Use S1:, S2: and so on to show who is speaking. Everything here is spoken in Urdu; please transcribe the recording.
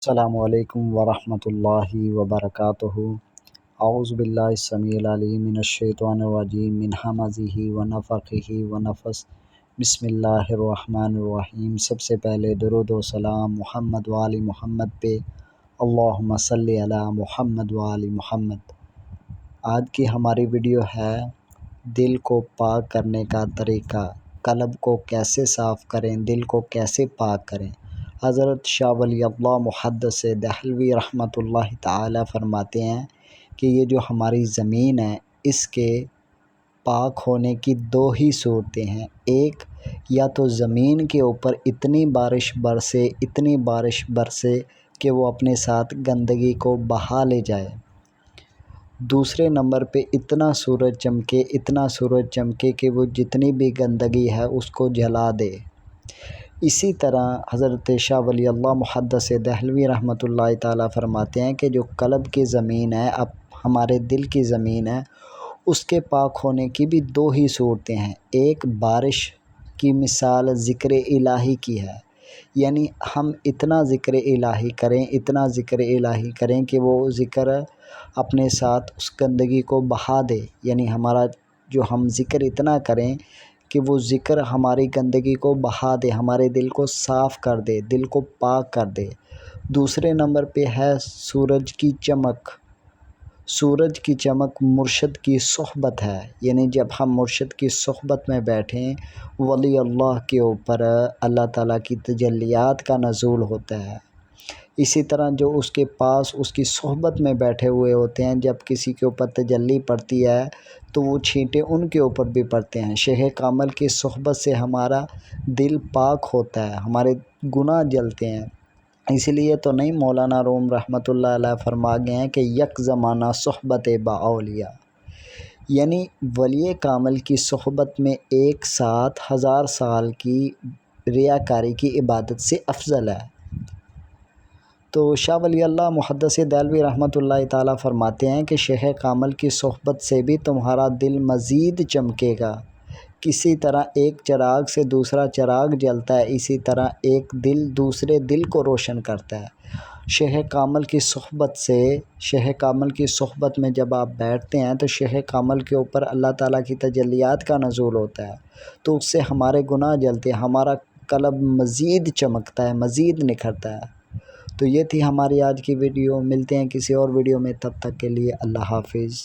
S1: السلام علیکم ورحمۃ اللہ وبرکاتہ۔ اعوذ باللہ السمیع العلیم من الشیطان الرجیم من ہمزہ ونفخہ ونفثہ۔ بسم اللہ الرحمن الرحیم۔ سب سے پہلے درود و سلام محمد و آل محمد پہ، اللہم صلی علی محمد و آل محمد۔ آج کی ہماری ویڈیو ہے دل کو پاک کرنے کا طریقہ، قلب کو کیسے صاف کریں، دل کو کیسے پاک کریں۔ حضرت شاہ ولی اللہ محدث دہلوی رحمۃ اللہ تعالی فرماتے ہیں کہ یہ جو ہماری زمین ہے، اس کے پاک ہونے کی دو ہی صورتیں ہیں۔ ایک، یا تو زمین کے اوپر اتنی بارش برسے کہ وہ اپنے ساتھ گندگی کو بہا لے جائے۔ دوسرے نمبر پہ اتنا سورج چمکے کہ وہ جتنی بھی گندگی ہے اس کو جلا دے۔ اسی طرح حضرت شاہ ولی اللہ محدث دہلوی رحمۃ اللہ تعالی فرماتے ہیں کہ جو قلب کی زمین ہے، اب ہمارے دل کی زمین ہے، اس کے پاک ہونے کی بھی دو ہی صورتیں ہیں۔ ایک، بارش کی مثال ذکر الہی کی ہے، یعنی ہم اتنا ذکر الہی کریں کہ وہ ذکر اپنے ساتھ اس گندگی کو بہا دے، یعنی ہمارا جو ہم ذکر اتنا کریں کہ وہ ذکر ہماری گندگی کو بہا دے، ہمارے دل کو صاف کر دے، دل کو پاک کر دے۔ دوسرے نمبر پہ ہے سورج کی چمک۔ سورج کی چمک مرشد کی صحبت ہے، یعنی جب ہم مرشد کی صحبت میں بیٹھیں، ولی اللہ کے اوپر اللہ تعالیٰ کی تجلیات کا نزول ہوتا ہے۔ اسی طرح جو اس کے پاس اس کی صحبت میں بیٹھے ہوئے ہوتے ہیں، جب کسی کے اوپر تجلی پڑتی ہے تو وہ چھینٹے ان کے اوپر بھی پڑتے ہیں۔ شیخ کامل کی صحبت سے ہمارا دل پاک ہوتا ہے، ہمارے گناہ جلتے ہیں۔ اس لیے تو نہیں مولانا روم رحمۃ اللہ علیہ فرما گئے ہیں کہ یک زمانہ صحبت با اولیاء، یعنی ولی کامل کی صحبت میں ایک ساتھ 1000 سال کی ریاکاری کی عبادت سے افضل ہے۔ تو شاہ ولی اللہ محدث دہلوی رحمۃ اللہ تعالیٰ فرماتے ہیں کہ شیخ کامل کی صحبت سے بھی تمہارا دل مزید چمکے گا۔ کسی طرح ایک چراغ سے دوسرا چراغ جلتا ہے، اسی طرح ایک دل دوسرے دل کو روشن کرتا ہے۔ شیخ کامل کی صحبت میں جب آپ بیٹھتے ہیں تو شیخ کامل کے اوپر اللہ تعالیٰ کی تجلیات کا نزول ہوتا ہے، تو اس سے ہمارے گناہ جلتے ہیں، ہمارا قلب مزید چمکتا ہے، مزید نکھرتا ہے۔ تو یہ تھی ہماری آج کی ویڈیو۔ ملتے ہیں کسی اور ویڈیو میں، تب تک کے لیے اللہ حافظ۔